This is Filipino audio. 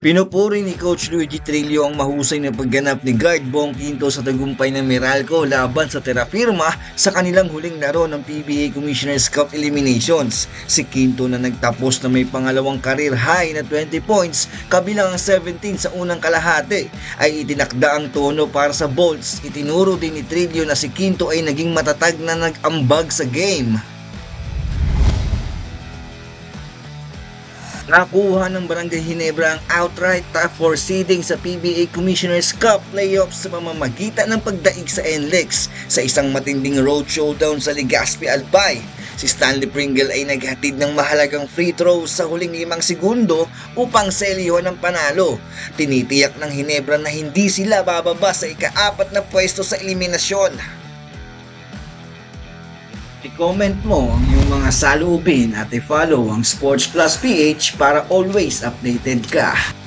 Pinupuri ni Coach Luigi Trillo ang mahusay na pagganap ni guard Bong Quinto sa tagumpay ng Meralco laban sa Terrafirma sa kanilang huling laro ng PBA Commissioner's Cup Eliminations. Si Quinto na nagtapos na may pangalawang career high na 20 points kabilang ang 17 sa unang kalahati ay itinakda ang tono para sa Bolts. Itinuro din ni Trillo na si Quinto ay naging matatag na nag-ambag sa game. Nakuha ng Barangay Ginebra ang outright top 4 seeding sa PBA Commissioner's Cup Playoffs sa pamamagitan ng pagdaig sa NLEX sa isang matinding road showdown sa Legazpi Albay. Si Stanley Pringle ay naghatid ng mahalagang free throws sa huling 5 segundo upang selyohan ang panalo. Tinitiyak ng Ginebra na hindi sila bababa sa ika-4 na pwesto sa eliminasyon. I-comment mo ang iyong mga saloobin at i-follow ang Sports Plus PH para always updated ka.